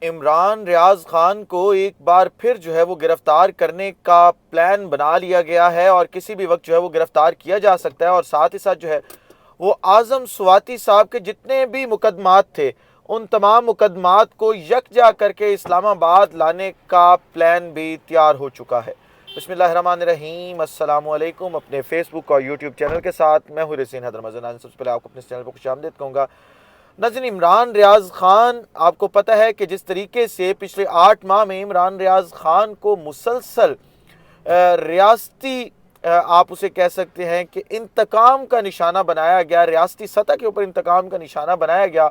عمران ریاض خان کو ایک بار پھر جو ہے وہ گرفتار کرنے کا پلان بنا لیا گیا ہے اور کسی بھی وقت جو ہے وہ گرفتار کیا جا سکتا ہے، اور ساتھ ہی ساتھ جو ہے وہ اعظم سواتی صاحب کے جتنے بھی مقدمات تھے ان تمام مقدمات کو یکجا کر کے اسلام آباد لانے کا پلان بھی تیار ہو چکا ہے۔ بسم اللہ الرحمن الرحیم، السلام علیکم۔ اپنے فیس بک اور یوٹیوب چینل کے ساتھ میں ہوں رسین حیدر مزن۔ سب سے پہلے آپ کو اپنے چینل پر خوش آمدید کہوں گا۔ ناظرین، عمران ریاض خان، آپ کو پتہ ہے کہ جس طریقے سے پچھلے 8 ماہ میں عمران ریاض خان کو مسلسل ریاستی آپ اسے کہہ سکتے ہیں کہ انتقام کا نشانہ بنایا گیا، ریاستی سطح کے اوپر انتقام کا نشانہ بنایا گیا،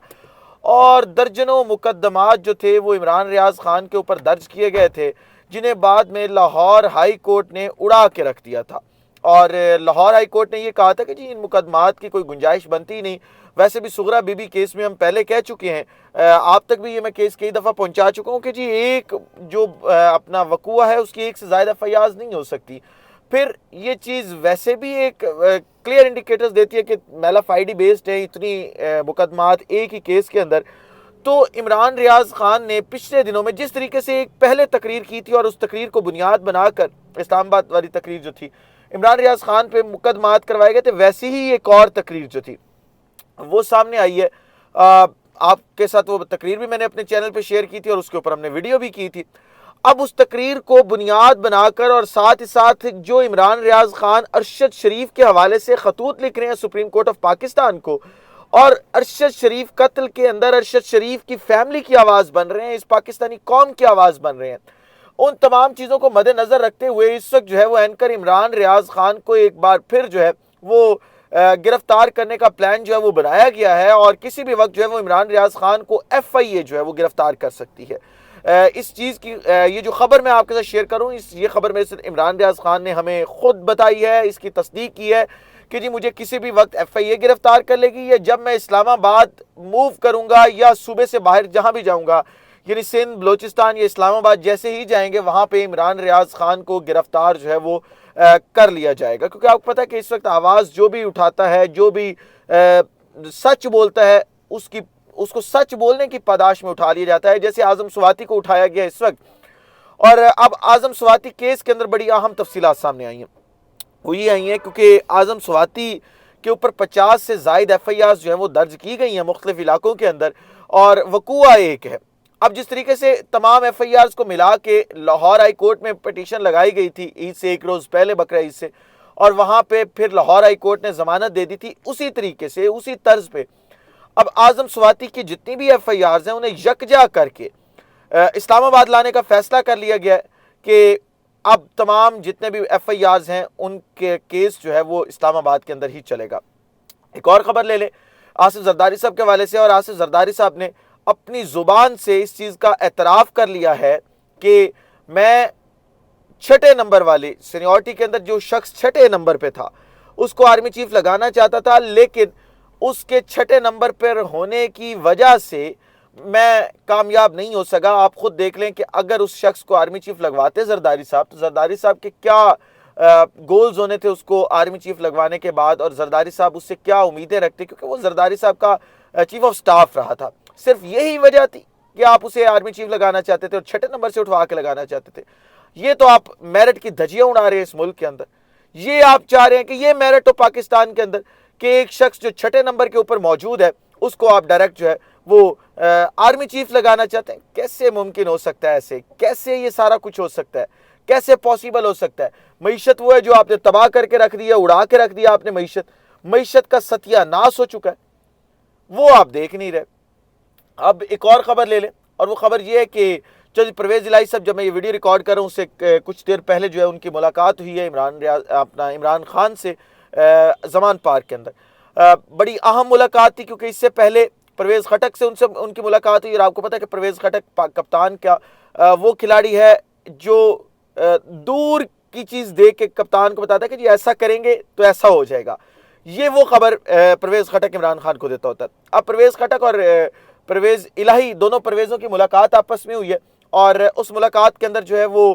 اور درجنوں مقدمات جو تھے وہ عمران ریاض خان کے اوپر درج کیے گئے تھے، جنہیں بعد میں لاہور ہائی کورٹ نے اڑا کے رکھ دیا تھا۔ اور لاہور ہائی کورٹ نے یہ کہا تھا کہ جی ان مقدمات کی کوئی گنجائش بنتی نہیں۔ ویسے بھی سغرا بی بی کیس میں ہم پہلے کہہ چکے ہیں، آپ تک بھی یہ میں کیس کئی دفعہ پہنچا چکا ہوں کہ جی ایک جو اپنا وقوع ہے اس کی ایک سے زائد فیاض نہیں ہو سکتی۔ پھر یہ چیز ویسے بھی ایک کلیئر انڈیکیٹرز دیتی ہے کہ میلف آئی ڈی بیسڈ ہے اتنی مقدمات ایک ہی کیس کے اندر۔ تو عمران ریاض خان نے پچھلے دنوں میں جس طریقے سے ایک پہلے تقریر کی تھی اور اس تقریر کو بنیاد بنا کر اسلام آباد والی تقریر جو تھی عمران ریاض خان پہ مقدمات کروائے گئے تھے، ویسی ہی ایک اور تقریر جو تھی وہ سامنے آئی ہے۔ آپ کے ساتھ وہ تقریر بھی میں نے اپنے چینل پہ شیئر کی تھی اور اس کے اوپر ہم نے ویڈیو بھی کی تھی۔ اب اس تقریر کو بنیاد بنا کر اور ساتھ ہی ساتھ جو عمران ریاض خان ارشد شریف کے حوالے سے خطوط لکھ رہے ہیں سپریم کورٹ آف پاکستان کو، اور ارشد شریف قتل کے اندر ارشد شریف کی فیملی کی آواز بن رہے ہیں، اس پاکستانی قوم کی آواز بن رہے ہیں، ان تمام چیزوں کو مد نظر رکھتے ہوئے اس وقت جو ہے وہ اینکر عمران ریاض خان کو ایک بار پھر جو ہے وہ گرفتار کرنے کا پلان جو ہے وہ بنایا گیا ہے، اور کسی بھی وقت جو ہے وہ عمران ریاض خان کو ایف آئی اے جو ہے وہ گرفتار کر سکتی ہے۔ اس چیز کی یہ جو خبر میں آپ کے ساتھ شیئر کروں، یہ خبر میرے سے عمران ریاض خان نے ہمیں خود بتائی ہے، اس کی تصدیق کی ہے کہ جی مجھے کسی بھی وقت ایف آئی اے گرفتار کر لے گی، یا جب میں اسلام آباد موو کروں گا یا صوبے سے باہر جہاں بھی جاؤں گا، یعنی سندھ، بلوچستان یا اسلام آباد جیسے ہی جائیں گے، وہاں پہ عمران ریاض خان کو گرفتار جو ہے وہ کر لیا جائے گا۔ کیونکہ آپ کو پتہ ہے کہ اس وقت آواز جو بھی اٹھاتا ہے، جو بھی سچ بولتا ہے، اس کو سچ بولنے کی پاداش میں اٹھا لیا جاتا ہے، جیسے اعظم سواتی کو اٹھایا گیا اس وقت۔ اور اب اعظم سواتی کیس کے اندر بڑی اہم تفصیلات سامنے آئی ہیں، وہ یہ آئی ہیں کیونکہ اعظم سواتی کے اوپر 50 سے زائد ایف آئی آرز جو ہیں وہ درج کی گئی ہیں مختلف علاقوں کے اندر، اور وقوع ایک ہے۔ اب جس طریقے سے تمام ایف آئی آرز کو ملا کے لاہور ہائی کورٹ میں پٹیشن لگائی گئی تھی عید سے ایک روز پہلے، بقرہ عید سے، اور وہاں پہ پھر لاہور ہائی کورٹ نے ضمانت دے دی تھی، اسی طریقے سے اسی طرز پہ اب اعظم سواتی کی جتنی بھی ایف آئی آرز ہیں انہیں یکجا کر کے اسلام آباد لانے کا فیصلہ کر لیا گیا ہے کہ اب تمام جتنے بھی ایف آئی آرز ہیں ان کے کیس جو ہے وہ اسلام آباد کے اندر ہی چلے گا۔ ایک اور خبر لے لیں آصف زرداری صاحب کے حوالے سے، اور آصف زرداری صاحب نے اپنی زبان سے اس چیز کا اعتراف کر لیا ہے کہ میں 6 نمبر والی سینیورٹی کے اندر جو شخص 6 نمبر پہ تھا اس کو آرمی چیف لگانا چاہتا تھا، لیکن اس کے 6 نمبر پر ہونے کی وجہ سے میں کامیاب نہیں ہو سکا۔ آپ خود دیکھ لیں کہ اگر اس شخص کو آرمی چیف لگواتے زرداری صاحب، تو زرداری صاحب کے کیا گولز ہونے تھے اس کو آرمی چیف لگوانے کے بعد، اور زرداری صاحب اس سے کیا امیدیں رکھتے، کیونکہ وہ زرداری صاحب کا چیف آف سٹاف رہا تھا۔ صرف یہی وجہ تھی کہ آپ اسے آرمی چیف لگانا چاہتے تھے اور 6 نمبر سے اٹھوا کے لگانا چاہتے تھے۔ یہ تو آپ میرٹ کی دھجیاں اڑا رہے ہیں اس ملک کے اندر۔ یہ آپ چاہ رہے ہیں کہ یہ میرٹ ہو پاکستان کے اندر کہ ایک شخص جو 6 نمبر کے اوپر موجود ہے اس کو آپ ڈائریکٹ جو ہے وہ آرمی چیف لگانا چاہتے ہیں۔ کیسے ممکن ہو سکتا ہے ایسے؟ کیسے یہ سارا کچھ ہو سکتا ہے؟ کیسے پاسبل ہو سکتا ہے؟ معیشت وہ ہے جو آپ نے تباہ کر کے رکھ دیا، اڑا کے رکھ دیا آپ نے معیشت کا ستیہ ناس ہو چکا ہے، وہ آپ دیکھ نہیں رہے۔ اب ایک اور خبر لے لیں، اور وہ خبر یہ ہے کہ جج پرویز الہی صاحب، جب میں یہ ویڈیو ریکارڈ کر رہا ہوں اس سے کچھ دیر پہلے جو ہے ان کی ملاقات ہوئی ہے عمران خان سے زمان پارک کے اندر۔ بڑی اہم ملاقات تھی کیونکہ اس سے پہلے پرویز خٹک سے ان کی ملاقات ہوئی، اور آپ کو پتہ ہے کہ پرویز خٹک کپتان کا وہ کھلاڑی ہے جو دور کی چیز دیکھ کے کپتان کو بتاتا ہے کہ جی ایسا کریں گے تو ایسا ہو جائے گا۔ یہ وہ خبر پرویز خٹک عمران خان کو دیتا ہوتا ہے۔ اب پرویز خٹک اور پرویز الہی دونوں پرویزوں کی ملاقات آپس میں ہوئی ہے، اور اس ملاقات کے اندر جو ہے وہ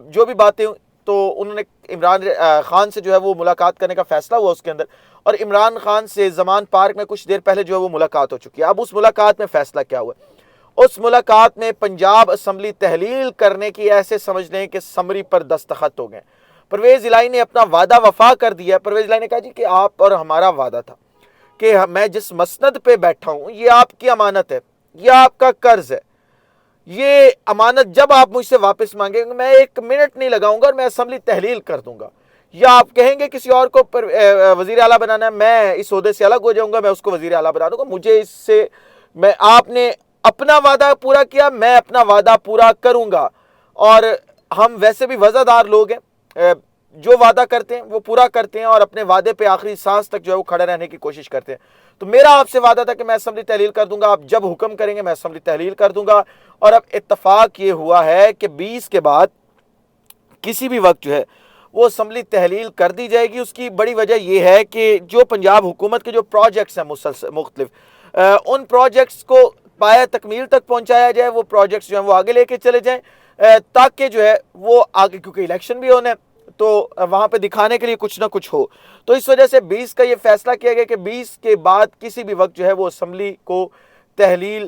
جو بھی باتیں تو انہوں نے عمران خان سے جو ہے وہ ملاقات کرنے کا فیصلہ ہوا اس کے اندر، اور عمران خان سے زمان پارک میں کچھ دیر پہلے جو ہے وہ ملاقات ہو چکی ہے۔ اب اس ملاقات میں فیصلہ کیا ہوا ہے؟ اس ملاقات میں پنجاب اسمبلی تحلیل کرنے کی ایسے سمجھ لیں کہ سمری پر دستخط ہو گئے۔ پرویز الہی نے اپنا وعدہ وفا کر دیا۔ پرویز الہی نے کہا جی کہ آپ اور ہمارا وعدہ تھا کہ میں جس مسند پہ بیٹھا ہوں یہ آپ کی امانت ہے، یہ آپ کا قرض ہے، یہ امانت جب آپ مجھ سے واپس مانگیں گے میں 1 منٹ نہیں لگاؤں گا اور میں اسمبلی تحلیل کر دوں گا، یا آپ کہیں گے کسی اور کو وزیر اعلیٰ بنانا ہے، میں اس عہدے سے الگ ہو جاؤں گا، میں اس کو وزیر اعلیٰ بنا دوں گا، مجھے اس سے آپ نے اپنا وعدہ پورا کیا، میں اپنا وعدہ پورا کروں گا۔ اور ہم ویسے بھی وعدہ لوگ ہیں، جو وعدہ کرتے ہیں وہ پورا کرتے ہیں اور اپنے وعدے پہ آخری سانس تک جو ہے وہ کھڑے رہنے کی کوشش کرتے ہیں۔ تو میرا آپ سے وعدہ تھا کہ میں اسمبلی تحلیل کر دوں گا، آپ جب حکم کریں گے میں اسمبلی تحلیل کر دوں گا۔ اور اب اتفاق یہ ہوا ہے کہ 20 کے بعد کسی بھی وقت جو ہے وہ اسمبلی تحلیل کر دی جائے گی۔ اس کی بڑی وجہ یہ ہے کہ جو پنجاب حکومت کے جو پروجیکٹس ہیں مختلف ان پروجیکٹس کو پایہ تکمیل تک پہنچایا جائے، وہ پروجیکٹس جو ہیں وہ آگے لے کے چلے جائیں، تاکہ جو ہے وہ آگے، کیونکہ الیکشن بھی ہونا ہے تو وہاں پہ دکھانے کے لیے کچھ نہ کچھ ہو۔ تو اس وجہ سے 20 کا یہ فیصلہ کیا گیا کہ 20 کے بعد کسی بھی وقت جو ہے وہ اسمبلی کو تحلیل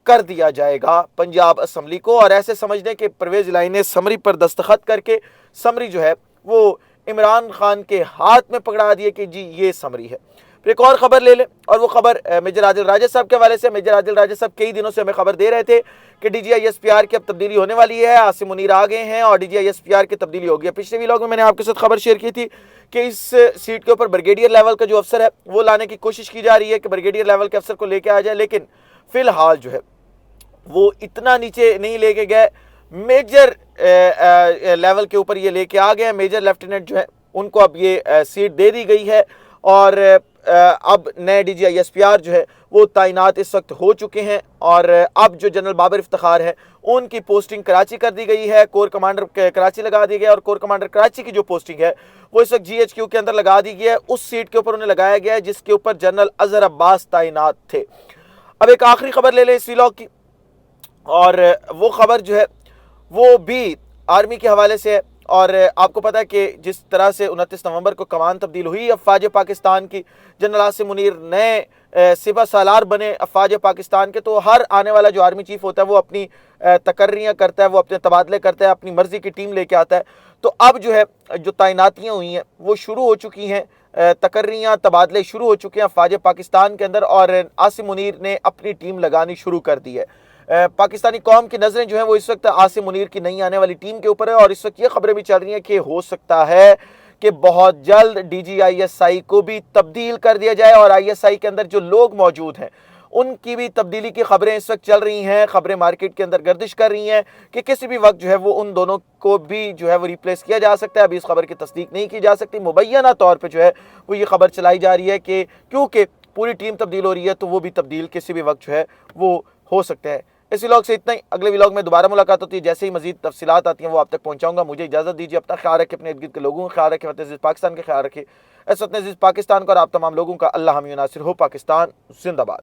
کر دیا جائے گا، پنجاب اسمبلی کو۔ اور ایسے سمجھ لیں کہ پرویز الہی نے سمری پر دستخط کر کے سمری جو ہے وہ عمران خان کے ہاتھ میں پکڑا دیے کہ جی یہ سمری ہے۔ پھر ایک اور خبر لے لیں، اور وہ خبر میجر عادل راجہ صاحب کے حوالے سے۔ میجر عادل راجہ صاحب کئی دنوں سے ہمیں خبر دے رہے تھے کہ D G I S P R کی اب تبدیلی ہونے والی ہے، عاصم منیر آ گئے ہیں اور D G I S P R کی تبدیلی ہو گئی ہے۔ پچھلے ویلاگ میں میں نے آپ کے ساتھ خبر شیئر کی تھی کہ اس سیٹ کے اوپر بریگیڈیئر لیول کا جو افسر ہے وہ لانے کی کوشش کی جا رہی ہے کہ بریگیڈیئر لیول کے افسر کو لے کے آ جائے، لیکن فی الحال جو ہے وہ اتنا نیچے نہیں لے کے گئے، میجر لیول کے اوپر یہ لے کے آ گئے۔ میجر لیفٹیننٹ جو ہے ان کو اب یہ سیٹ دے دی گئی ہے، اور اب نئے D G I S P R جو ہے وہ تعینات اس وقت ہو چکے ہیں، اور اب جو جنرل بابر افتخار ہے ان کی پوسٹنگ کراچی کر دی گئی ہے، کور کمانڈر کراچی لگا دی گیا، اور کور کمانڈر کراچی کی جو پوسٹنگ ہے وہ اس وقت جی ایچ کیو کے اندر لگا دی گئی ہے، اس سیٹ کے اوپر انہیں لگایا گیا ہے جس کے اوپر جنرل اظہر عباس تعینات تھے۔ اب ایک آخری خبر لے لیں اس ویلاگ کی، اور وہ خبر جو ہے وہ بھی آرمی کے حوالے سے ہے۔ اور آپ کو پتا ہے کہ جس طرح سے 29 نومبر کو کمان تبدیل ہوئی افواج پاکستان کی، جنرل عاصم منیر نئے سپہ سالار بنے افواج پاکستان کے، تو ہر آنے والا جو آرمی چیف ہوتا ہے وہ اپنی تقرریاں کرتا ہے، وہ اپنے تبادلے کرتا ہے، اپنی مرضی کی ٹیم لے کے آتا ہے۔ تو اب جو ہے جو تعیناتیاں ہوئی ہیں وہ شروع ہو چکی ہیں، تقرریاں تبادلے شروع ہو چکے ہیں افواج پاکستان کے اندر، اور عاصم منیر نے اپنی ٹیم لگانی شروع کر دی ہے۔ پاکستانی قوم کی نظریں جو ہیں وہ اس وقت عاصم منیر کی نئی آنے والی ٹیم کے اوپر ہے، اور اس وقت یہ خبریں بھی چل رہی ہیں کہ ہو سکتا ہے کہ بہت جلد D G I S I کو بھی تبدیل کر دیا جائے، اور آئی ایس آئی کے اندر جو لوگ موجود ہیں ان کی بھی تبدیلی کی خبریں اس وقت چل رہی ہیں، خبریں مارکیٹ کے اندر گردش کر رہی ہیں کہ کسی بھی وقت جو ہے وہ ان دونوں کو بھی جو ہے وہ ریپلیس کیا جا سکتا ہے۔ ابھی اس خبر کی تصدیق نہیں کی جا سکتی، مبینہ طور پہ جو ہے وہ یہ خبر چلائی جا رہی ہے کہ کیونکہ پوری ٹیم تبدیل ہو رہی ہے تو وہ بھی تبدیل کسی بھی وقت جو ہے وہ ہو سکتا ہے۔ اس ویلاگ سے اتنا ہی، اگلے ویلاگ میں دوبارہ ملاقات ہوتی ہے، جیسے ہی مزید تفصیلات آتی ہیں وہ آپ تک پہنچاؤں گا۔ مجھے اجازت دیجیے، اپنا خیال رکھیں، اپنے ارد گرد کے لوگوں کا خیال رکھیں، وطن عزیز پاکستان کا خیال رکھیں۔ اس وطن عزیز پاکستان کو اور آپ تمام لوگوں کا اللہ حامی و ناصر ہو۔ پاکستان زندہ باد۔